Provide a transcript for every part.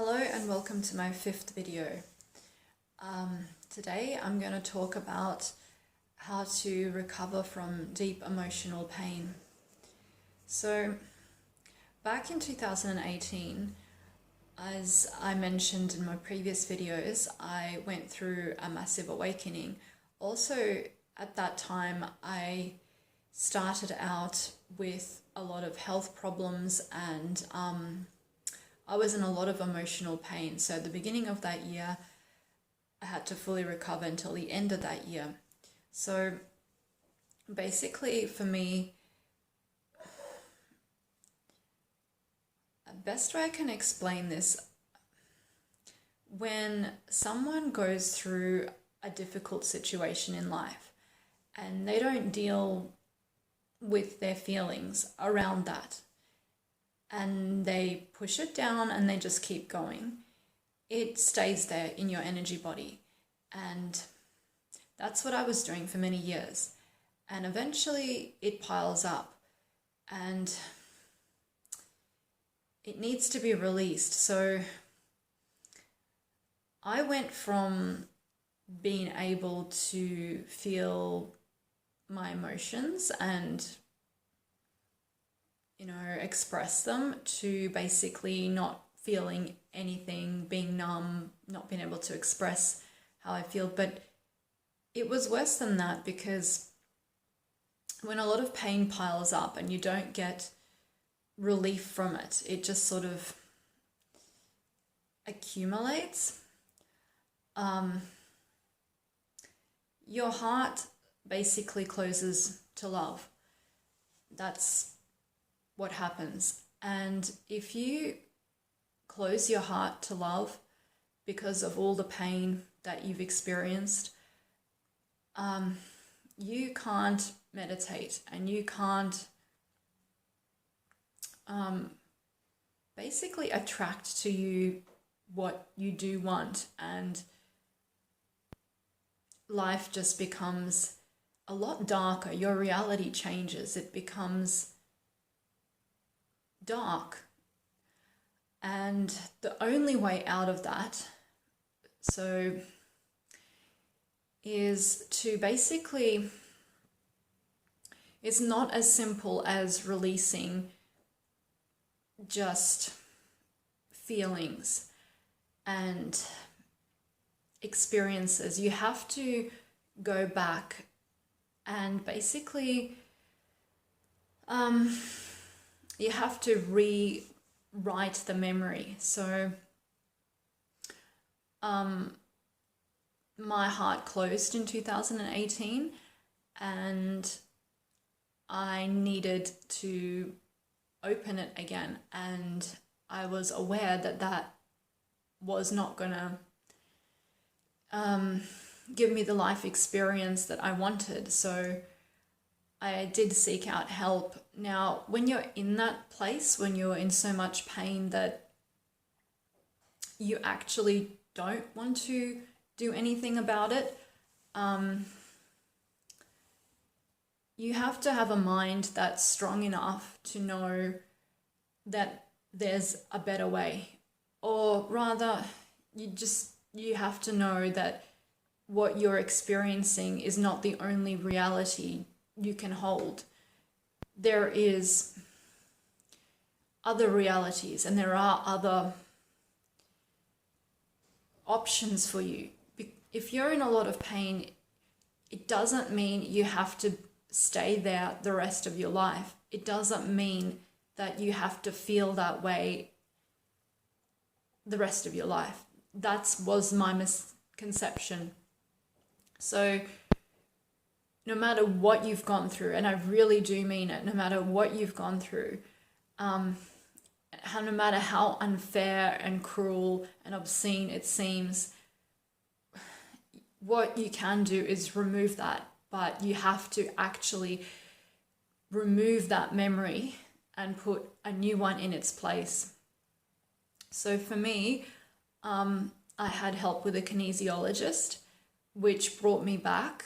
Hello and welcome to my fifth video. Today I'm going to talk about how to recover from deep emotional pain. So back in 2018, as I mentioned in my previous videos, I went through a massive awakening. Also at that time I started out with a lot of health problems and I was in a lot of emotional pain. So at the beginning of that year, I had to fully recover until the end of that year. So basically for me, the best way I can explain this, when someone goes through a difficult situation in life and they don't deal with their feelings around that, and they push it down and they just keep going, it stays there in your energy body. And that's what I was doing for many years. And eventually it piles up and it needs to be released. So I went from being able to feel my emotions and express them to basically not feeling anything, being numb, not being able to express how I feel. But it was worse than that, because when a lot of pain piles up and you don't get relief from it, it just sort of accumulates. Your heart basically closes to love. That's what happens. And if you close your heart to love because of all the pain that you've experienced, you can't meditate and you can't basically attract to you what you do want, and life just becomes a lot darker. Your reality changes. It becomes dark. And the only way out of that is to basically, it's not as simple as releasing just feelings and experiences. You have to go back and basically you have to rewrite the memory. So my heart closed in 2018 and I needed to open it again, and I was aware that that was not gonna give me the life experience that I wanted. So I did seek out help. Now, when you're in that place, when you're in so much pain that you actually don't want to do anything about it, you have to have a mind that's strong enough to know that there's a better way. Or rather, you have to know that what you're experiencing is not the only reality you can hold. There is other realities and there are other options for you. If you're in a lot of pain, it doesn't mean you have to stay there the rest of your life. It doesn't mean that you have to feel that way the rest of your life. That was my misconception. So no matter what you've gone through, and I really do mean it, no matter what you've gone through, no matter how unfair and cruel and obscene it seems, what you can do is remove that. But you have to actually remove that memory and put a new one in its place. So for me, I had help with a kinesiologist, which brought me back.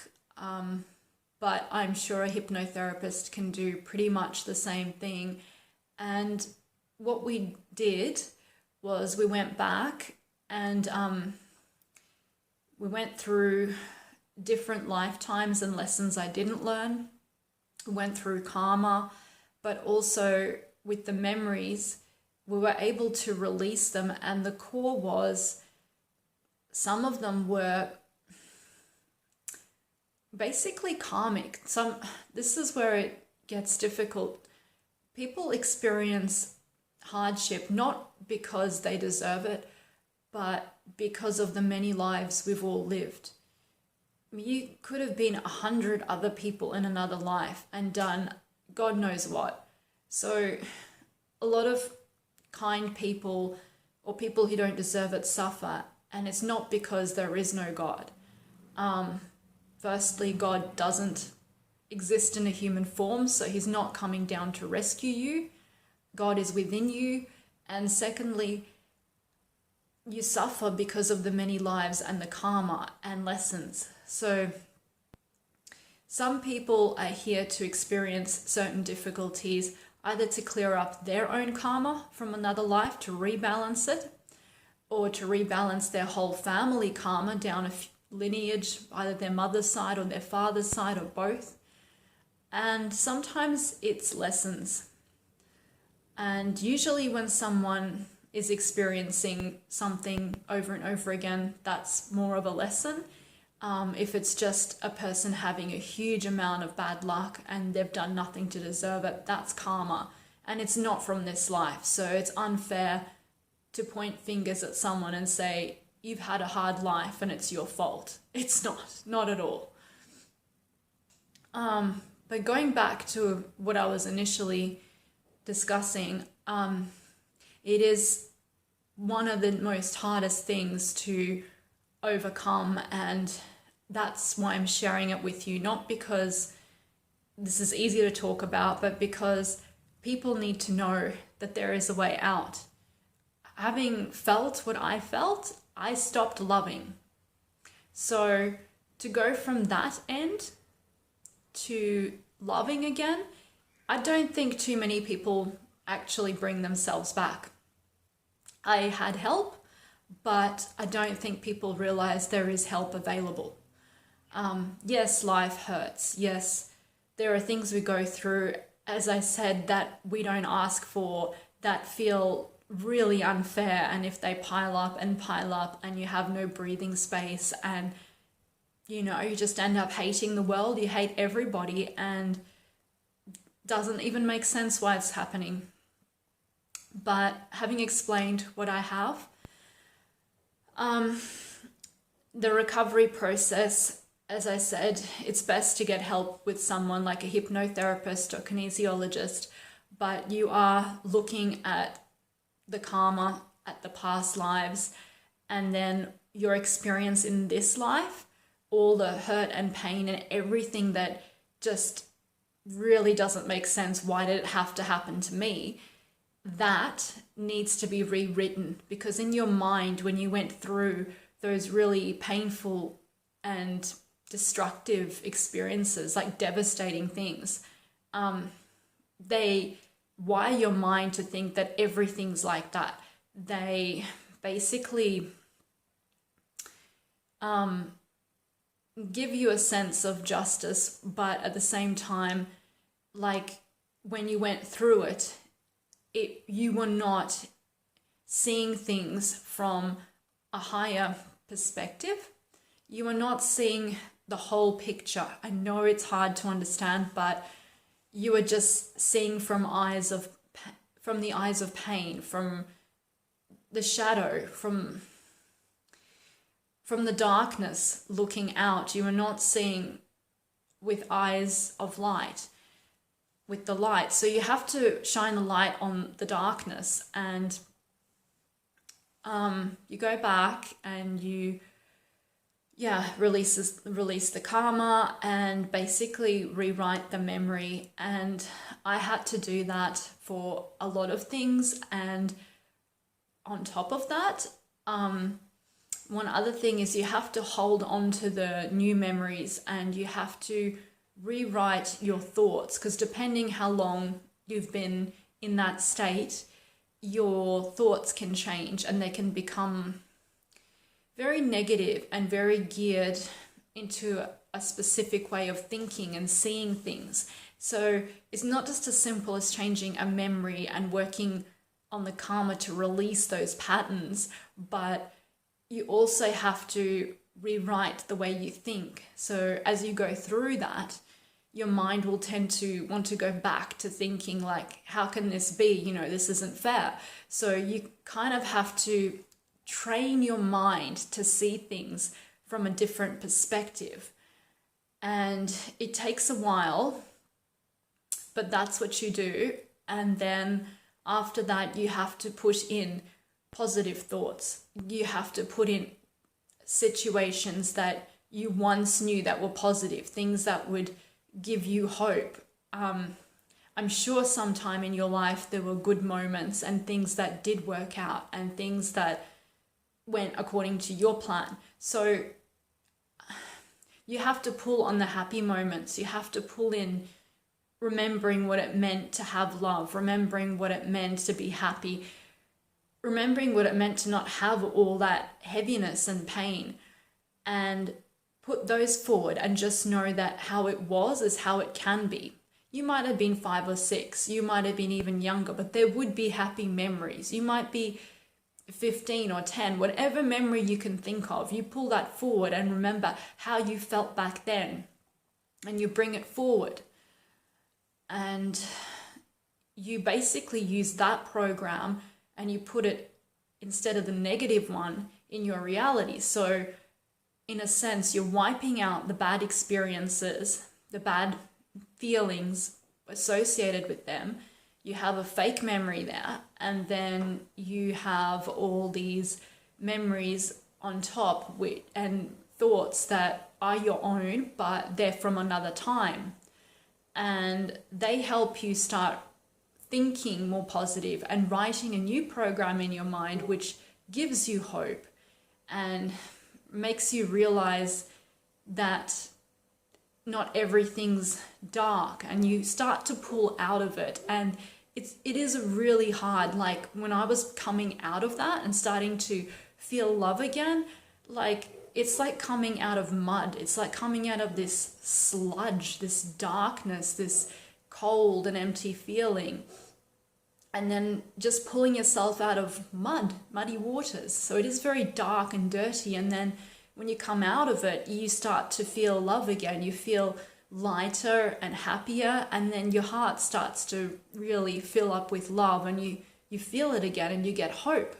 But I'm sure a hypnotherapist can do pretty much the same thing. And what we did was we went back and we went through different lifetimes and lessons I didn't learn. We went through karma, but also with the memories, we were able to release them. And the core was, some of them were basically karmic. This is where it gets difficult. People experience hardship not because they deserve it, but because of the many lives we've all lived. You could have been 100 other people in another life and done God knows what. So a lot of kind people or people who don't deserve it suffer, and it's not because there is no God. Firstly, God doesn't exist in a human form, so he's not coming down to rescue you. God is within you. And secondly, you suffer because of the many lives and the karma and lessons. So some people are here to experience certain difficulties, either to clear up their own karma from another life, to rebalance it, or to rebalance their whole family karma down a lineage, either their mother's side or their father's side or both. And sometimes it's lessons. And usually when someone is experiencing something over and over again, that's more of a lesson. If it's just a person having a huge amount of bad luck and they've done nothing to deserve it, that's karma. And it's not from this life. So it's unfair to point fingers at someone and say, you've had a hard life and it's your fault. It's not at all. But going back to what I was initially discussing, it is one of the most hardest things to overcome, and that's why I'm sharing it with you, not because this is easy to talk about, but because people need to know that there is a way out. Having felt what I felt, I stopped loving. So to go from that end to loving again, I don't think too many people actually bring themselves back. I had help, but I don't think people realize there is help available. Yes, life hurts. Yes, there are things we go through, as I said, that we don't ask for, that feel really unfair. And if they pile up and you have no breathing space, and you just end up hating the world, you hate everybody, and doesn't even make sense why it's happening. But having explained what I have, the recovery process, as I said, it's best to get help with someone like a hypnotherapist or kinesiologist, but you are looking at the karma, at the past lives, and then your experience in this life, all the hurt and pain and everything that just really doesn't make sense. Why did it have to happen to me? That needs to be rewritten, because in your mind, when you went through those really painful and destructive experiences, like devastating things, they wire your mind to think that everything's like that. They basically give you a sense of justice, but at the same time, like when you went through it, you were not seeing things from a higher perspective. You are not seeing the whole picture. I know it's hard to understand, but you are just seeing from the eyes of pain, from the shadow, from the darkness looking out. You are not seeing with eyes of light, with the light. So you have to shine the light on the darkness, and you go back and you release the karma and basically rewrite the memory. And I had to do that for a lot of things, and on top of that, one other thing is you have to hold on to the new memories, and you have to rewrite your thoughts, because depending how long you've been in that state, your thoughts can change and they can become very negative and very geared into a specific way of thinking and seeing things. So it's not just as simple as changing a memory and working on the karma to release those patterns, but you also have to rewrite the way you think. So as you go through that, your mind will tend to want to go back to thinking like, how can this be? You know, this isn't fair. So you kind of have to train your mind to see things from a different perspective. And it takes a while, but that's what you do. And then after that, you have to put in positive thoughts. You have to put in situations that you once knew that were positive, things that would give you hope. I'm sure sometime in your life there were good moments and things that did work out and things that went according to your plan. So you have to pull on the happy moments. You have to pull in remembering what it meant to have love, remembering what it meant to be happy, remembering what it meant to not have all that heaviness and pain, and put those forward and just know that how it was is how it can be. You might have been 5 or 6, you might have been even younger, but there would be happy memories. You might be 15 or 10, whatever memory you can think of, you pull that forward and remember how you felt back then, and you bring it forward. And you basically use that program and you put it, instead of the negative one, in your reality. So in a sense, you're wiping out the bad experiences, the bad feelings associated with them. You have a fake memory there, and then you have all these memories on top and thoughts that are your own, but they're from another time. And they help you start thinking more positive and writing a new program in your mind, which gives you hope and makes you realize that not everything's dark, and you start to pull out of it. And it is really hard. Like when I was coming out of that and starting to feel love again, like it's like coming out of mud. It's like coming out of this sludge, this darkness, this cold and empty feeling, and then just pulling yourself out of muddy waters. So it is very dark and dirty, and then when you come out of it, you start to feel love again. You feel lighter and happier, and then your heart starts to really fill up with love, and you feel it again and you get hope.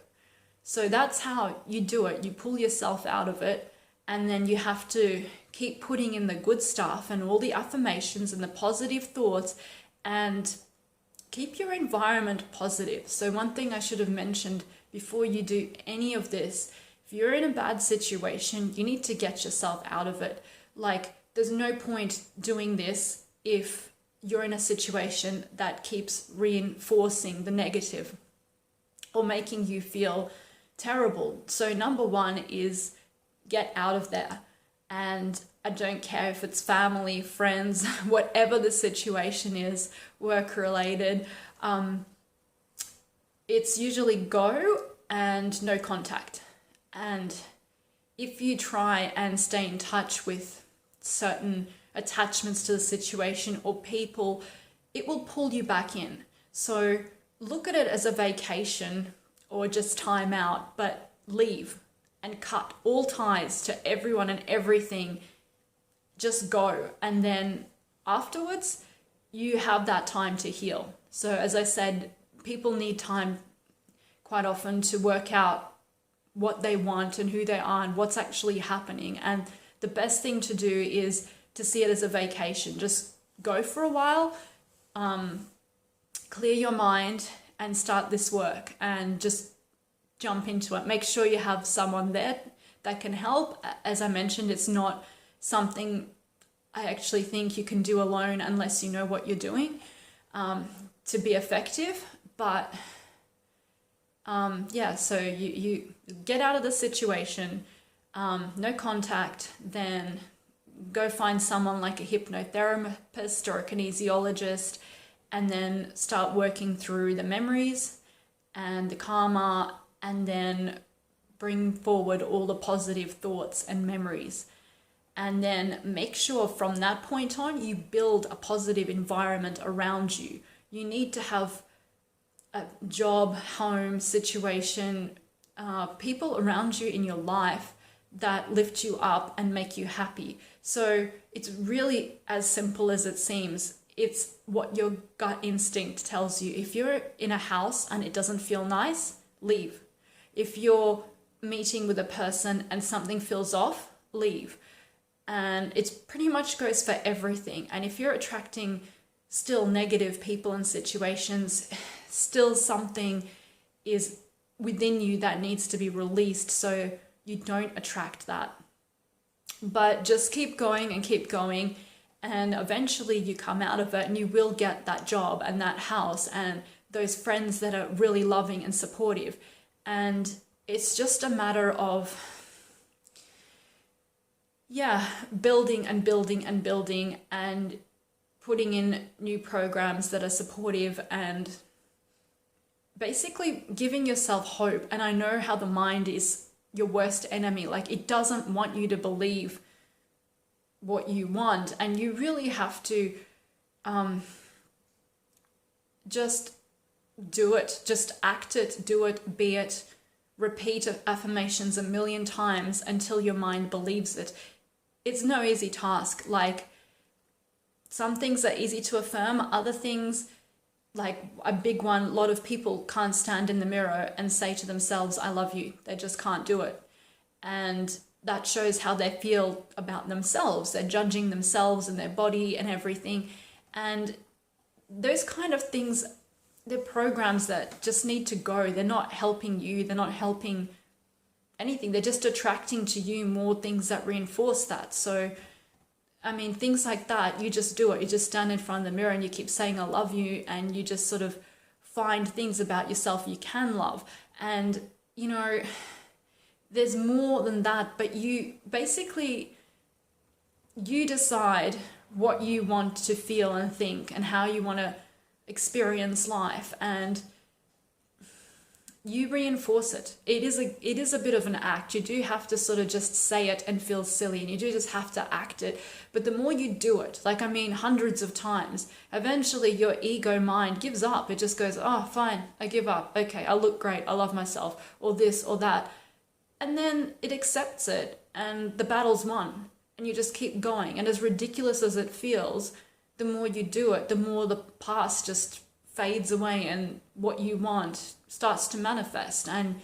So that's how you do it. You pull yourself out of it, and then you have to keep putting in the good stuff and all the affirmations and the positive thoughts, and keep your environment positive. So one thing I should have mentioned before you do any of this, if you're in a bad situation, you need to get yourself out of it. Like, there's no point doing this if you're in a situation that keeps reinforcing the negative or making you feel terrible. So number one is get out of there. And I don't care if it's family, friends, whatever the situation is, work related. It's usually go and no contact. And if you try and stay in touch with certain attachments to the situation or people, it will pull you back in. So look at it as a vacation or just time out, but leave and cut all ties to everyone and everything. Just go. And then afterwards, you have that time to heal. So as I said, people need time quite often to work out what they want and who they are and what's actually happening. And the best thing to do is to see it as a vacation. Just go for a while, clear your mind, and start this work, and just jump into it. Make sure you have someone there that can help. As I mentioned, it's not something I actually think you can do alone unless you know what you're doing to be effective. But so you get out of the situation, no contact, then go find someone like a hypnotherapist or a kinesiologist, and then start working through the memories and the karma, and then bring forward all the positive thoughts and memories. And then make sure from that point on, you build a positive environment around you. You need to have a job, home, situation, people around you in your life that lift you up and make you happy. So it's really as simple as it seems. It's what your gut instinct tells you. If you're in a house and it doesn't feel nice, leave. If you're meeting with a person and something feels off, leave. And it pretty much goes for everything. And if you're attracting still negative people and situations, still something is within you that needs to be released so you don't attract that. But just keep going and keep going, and eventually you come out of it and you will get that job and that house and those friends that are really loving and supportive. And it's just a matter of building and building and building and putting in new programs that are supportive and basically giving yourself hope. And I know how the mind is your worst enemy. Like, it doesn't want you to believe what you want, and you really have to just do it, just act it, do it, be it, repeat affirmations a million times until your mind believes it. It's no easy task. Like, some things are easy to affirm, other things, like a big one, a lot of people can't stand in the mirror and say to themselves, I love you. They just can't do it. And that shows how they feel about themselves. They're judging themselves and their body and everything. And those kind of things, they're programs that just need to go. They're not helping you. They're not helping anything. They're just attracting to you more things that reinforce that. So, I mean, things like that, you just do it. You just stand in front of the mirror and you keep saying, I love you. And you just sort of find things about yourself you can love. And, you know, there's more than that, but you basically, you decide what you want to feel and think and how you want to experience life, and you reinforce it. It is a bit of an act. You do have to sort of just say it and feel silly, and you do just have to act it. But the more you do it, like, I mean, hundreds of times, eventually your ego mind gives up. It just goes, oh, fine, I give up. Okay, I look great. I love myself, or this or that. And then it accepts it, and the battle's won, and you just keep going. And as ridiculous as it feels, the more you do it, the more the past just fades away and what you want starts to manifest, and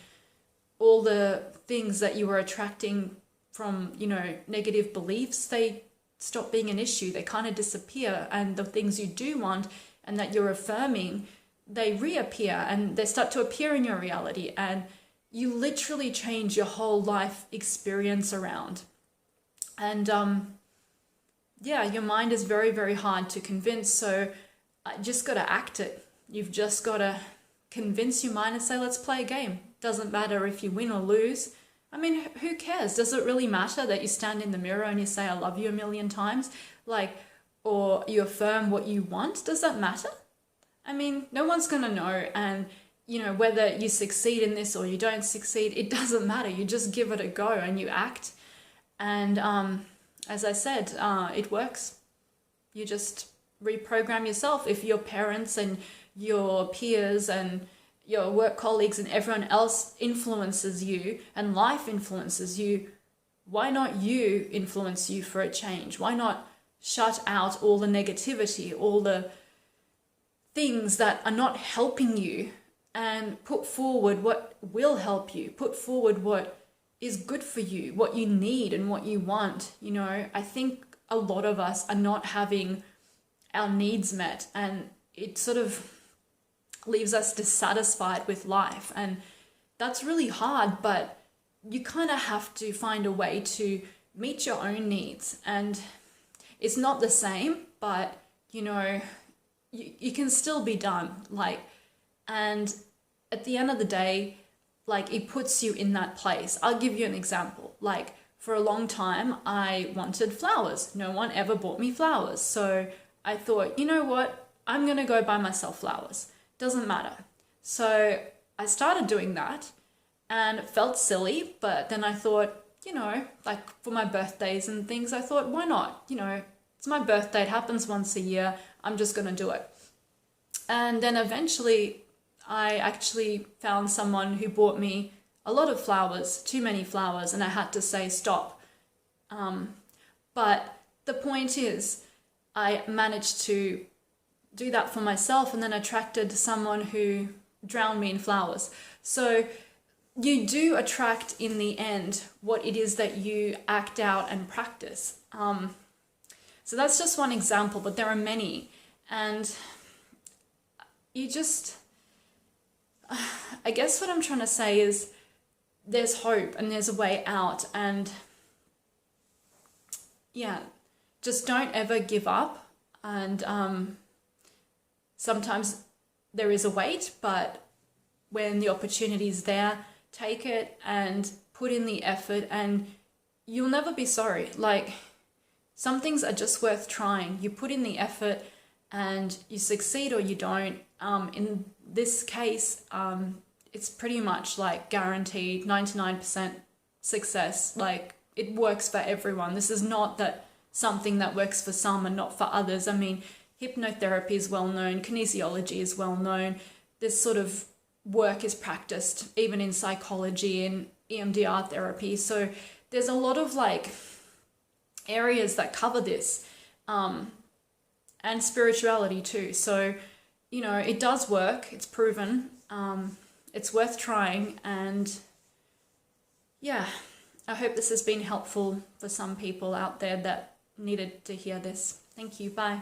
all the things that you were attracting from, you know, negative beliefs, they stop being an issue. They kind of disappear, and the things you do want and that you're affirming, they reappear and they start to appear in your reality, and you literally change your whole life experience around. And your mind is very, very hard to convince, so just got to act it. You've just got to convince your mind and say, let's play a game. Doesn't matter if you win or lose. I mean, who cares? Does it really matter that you stand in the mirror and you say, I love you a million times? Like, or you affirm what you want? Does that matter? I mean, no one's going to know. And, you know, whether you succeed in this or you don't succeed, it doesn't matter. You just give it a go and you act. And as I said, it works. You just reprogram yourself. If your parents and your peers and your work colleagues and everyone else influences you and life influences you, why not you influence you for a change? Why not shut out all the negativity, all the things that are not helping you, and put forward what will help you, put forward what is good for you, what you need and what you want. You know, I think a lot of us are not having our needs met, and it sort of leaves us dissatisfied with life, and that's really hard. But you kind of have to find a way to meet your own needs, and it's not the same, but you know, you can still be done. Like, and at the end of the day, like, it puts you in that place. I'll give you an example. Like, for a long time, I wanted flowers. No one ever bought me flowers. So I thought, you know what? I'm going to go buy myself flowers. Doesn't matter. So I started doing that and it felt silly, but then I thought, like for my birthdays and things, I thought, why not? It's my birthday, it happens once a year, I'm just gonna do it. And then eventually I actually found someone who bought me a lot of flowers, too many flowers, and I had to say stop. But the point is, I managed to do that for myself and then attracted someone who drowned me in flowers. So you do attract in the end what it is that you act out and practice. So that's just one example, but there are many. And you just, I guess what I'm trying to say is there's hope and there's a way out. And yeah, just don't ever give up. And sometimes there is a wait, but when the opportunity is there, take it and put in the effort, and you'll never be sorry. Like, some things are just worth trying. You put in the effort and you succeed or you don't. In this case, it's pretty much like guaranteed 99% success. Like, it works for everyone. This is not that something that works for some and not for others. I mean, hypnotherapy is well known, kinesiology is well known. This sort of work is practiced even in psychology and EMDR therapy. So there's a lot of like areas that cover this, and spirituality too. So, it does work, it's proven, it's worth trying. And yeah, I hope this has been helpful for some people out there that needed to hear this. Thank you. Bye.